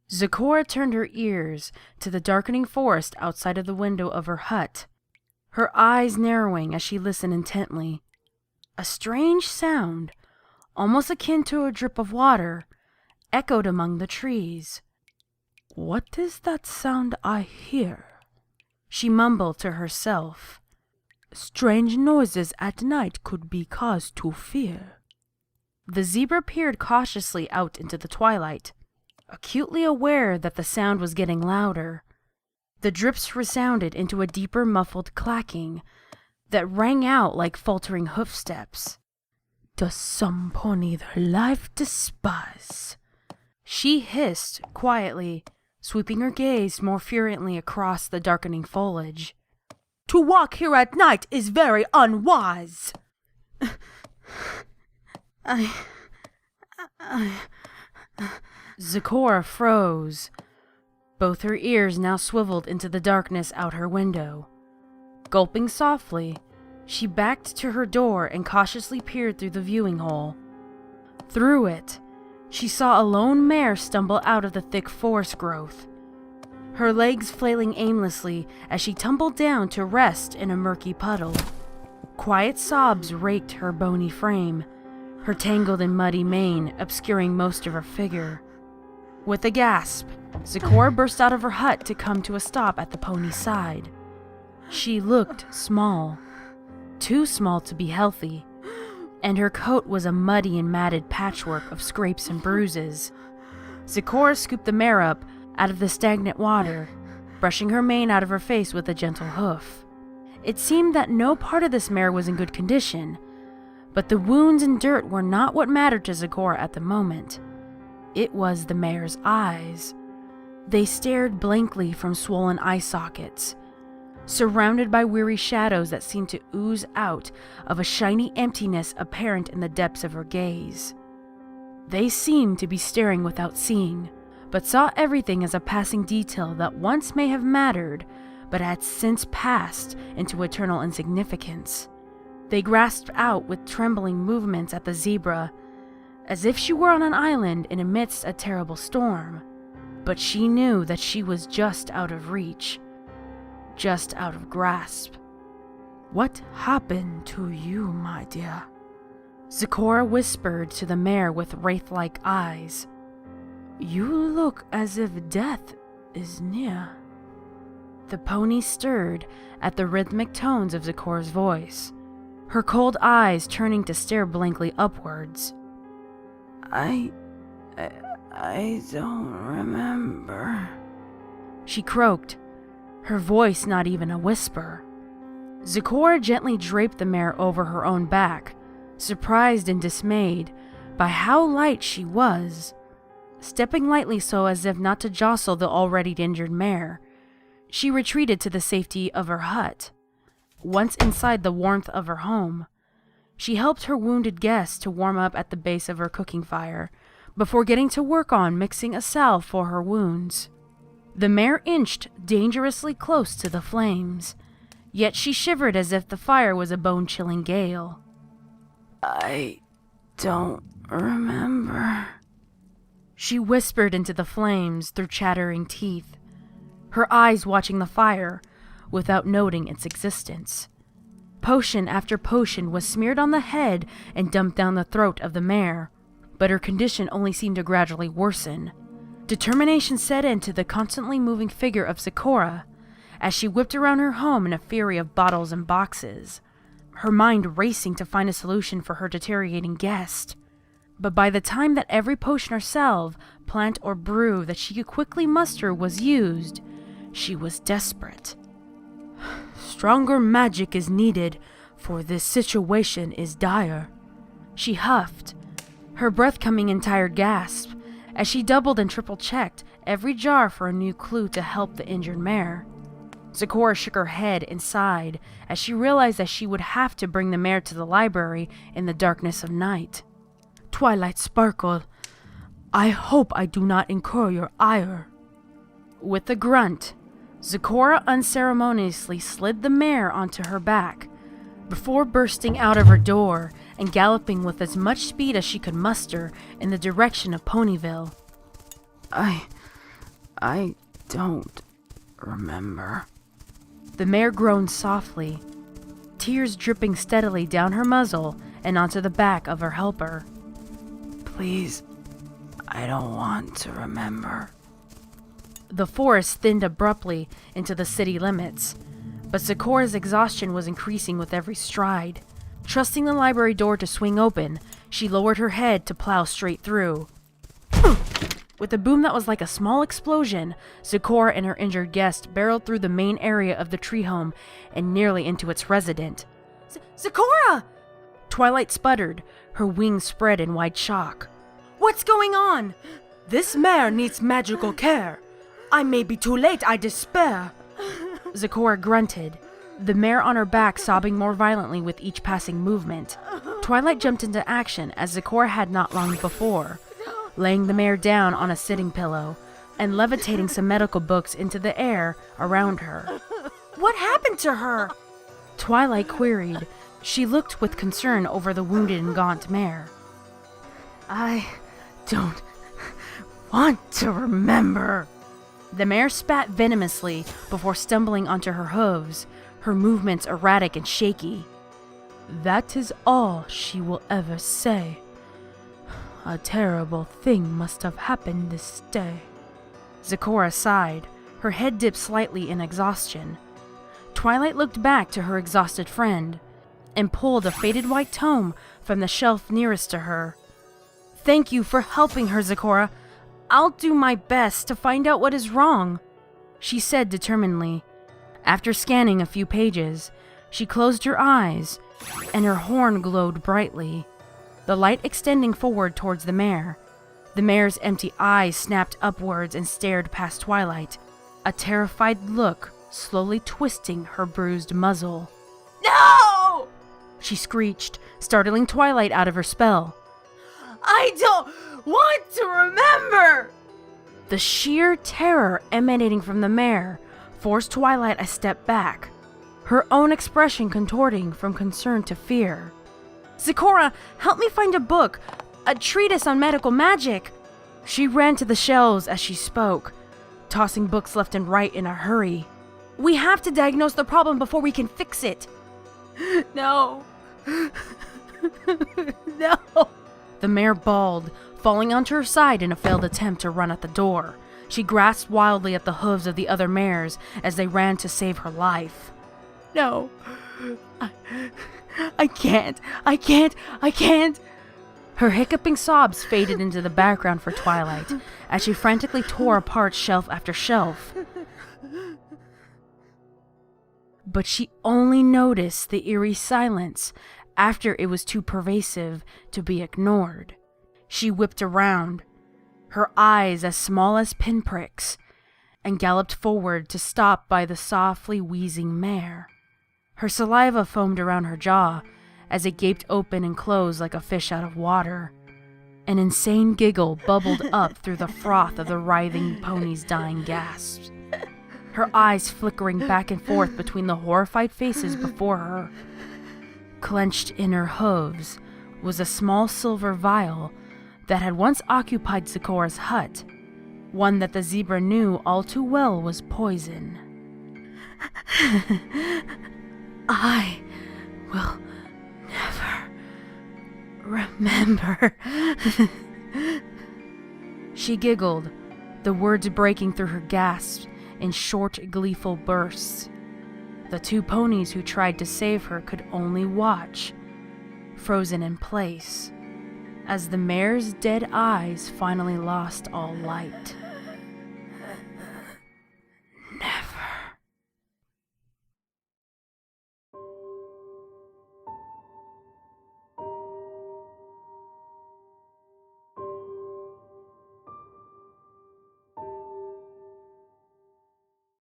Zecora turned her ears to the darkening forest outside of the window of her hut, her eyes narrowing as she listened intently. A strange sound, almost akin to a drip of water, echoed among the trees. "What is that sound I hear?" she mumbled to herself. "Strange noises at night could be cause to fear." The zebra peered cautiously out into the twilight, acutely aware that the sound was getting louder. The drips resounded into a deeper muffled clacking that rang out like faltering hoofsteps. "Does some pony their life despise?" she hissed quietly, sweeping her gaze more furiously across the darkening foliage. "To walk here at night is very unwise." Zecora froze. Both her ears now swiveled into the darkness out her window. Gulping softly, she backed to her door and cautiously peered through the viewing hole. Through it, she saw a lone mare stumble out of the thick forest growth, her legs flailing aimlessly as she tumbled down to rest in a murky puddle. Quiet sobs raked her bony frame, her tangled and muddy mane obscuring most of her figure. With a gasp, Zecora burst out of her hut to come to a stop at the pony's side. She looked small, too small to be healthy, and her coat was a muddy and matted patchwork of scrapes and bruises. Zecora scooped the mare up out of the stagnant water, brushing her mane out of her face with a gentle hoof. It seemed that no part of this mare was in good condition, but the wounds and dirt were not what mattered to Zecora at the moment. It was the mare's eyes. They stared blankly from swollen eye sockets, surrounded by weary shadows that seemed to ooze out of a shiny emptiness apparent in the depths of her gaze. They seemed to be staring without seeing, but saw everything as a passing detail that once may have mattered, but had since passed into eternal insignificance. They grasped out with trembling movements at the zebra, as if she were on an island in amidst a terrible storm. But she knew that she was just out of reach, just out of grasp. "What happened to you, my dear?" Zecora whispered to the mare with wraith-like eyes. "You look as if death is near." The pony stirred at the rhythmic tones of Zecora's voice, her cold eyes turning to stare blankly upwards. I don't remember," she croaked, her voice not even a whisper. Zecora gently draped the mare over her own back, surprised and dismayed by how light she was. Stepping lightly so as if not to jostle the already injured mare, she retreated to the safety of her hut. Once inside the warmth of her home, she helped her wounded guest to warm up at the base of her cooking fire, before getting to work on mixing a salve for her wounds. The mare inched dangerously close to the flames, yet she shivered as if the fire was a bone-chilling gale. "I don't remember," she whispered into the flames through chattering teeth, her eyes watching the fire without noting its existence. Potion after potion was smeared on the head and dumped down the throat of the mare, but her condition only seemed to gradually worsen. Determination set into the constantly moving figure of Zecora as she whipped around her home in a fury of bottles and boxes, her mind racing to find a solution for her deteriorating guest. But by the time that every potion or salve, plant or brew that she could quickly muster was used, she was desperate. "Stronger magic is needed, for this situation is dire," she huffed, her breath coming in tired gasps, as she doubled and triple-checked every jar for a new clue to help the injured mare. Zecora shook her head and sighed as she realized that she would have to bring the mare to the library in the darkness of night. "Twilight Sparkle, I hope I do not incur your ire." With a grunt, Zecora unceremoniously slid the mare onto her back, before bursting out of her door and galloping with as much speed as she could muster in the direction of Ponyville. I don't remember. The mare groaned softly, tears dripping steadily down her muzzle and onto the back of her helper. Please, I don't want to remember. The forest thinned abruptly into the city limits, but Zecora's exhaustion was increasing with every stride. Trusting the library door to swing open, she lowered her head to plow straight through. With a boom that was like a small explosion, Zecora and her injured guest barreled through the main area of the tree home and nearly into its resident. Zecora! Twilight sputtered, her wings spread in wide shock. What's going on? This mare needs magical care. I may be too late, I despair. Zecora grunted, the mare on her back sobbing more violently with each passing movement. Twilight jumped into action as Zecora had not long before, laying the mare down on a sitting pillow and levitating some medical books into the air around her. What happened to her? Twilight queried. She looked with concern over the wounded and gaunt mare. I don't want to remember. The mare spat venomously before stumbling onto her hooves, her movements erratic and shaky. That is all she will ever say. A terrible thing must have happened this day. Zecora sighed, her head dipped slightly in exhaustion. Twilight looked back to her exhausted friend and pulled a faded white tome from the shelf nearest to her. Thank you for helping her, Zecora. I'll do my best to find out what is wrong, she said determinedly. After scanning a few pages, she closed her eyes, and her horn glowed brightly, the light extending forward towards the mare. The mare's empty eyes snapped upwards and stared past Twilight, a terrified look slowly twisting her bruised muzzle. No! She screeched, startling Twilight out of her spell. I don't want to remember! The sheer terror emanating from the mare forced Twilight a step back, her own expression contorting from concern to fear. Zecora, help me find a book, a treatise on medical magic. She ran to the shelves as she spoke, tossing books left and right in a hurry. We have to diagnose the problem before we can fix it. No. No. The mare bawled, falling onto her side in a failed attempt to run at the door. She grasped wildly at the hooves of the other mares as they ran to save her life. No. I can't. I can't. Her hiccuping sobs faded into the background for Twilight as she frantically tore apart shelf after shelf. But she only noticed the eerie silence after it was too pervasive to be ignored. She whipped around, her eyes as small as pinpricks, and galloped forward to stop by the softly wheezing mare. Her saliva foamed around her jaw as it gaped open and closed like a fish out of water. An insane giggle bubbled up through the froth of the writhing pony's dying gasps, her eyes flickering back and forth between the horrified faces before her. Clenched in her hooves was a small silver vial that had once occupied Zecora's hut, one that the zebra knew all too well was poison. I will never remember. She giggled, the words breaking through her gasps in short, gleeful bursts. The two ponies who tried to save her could only watch, frozen in place, as the mare's dead eyes finally lost all light.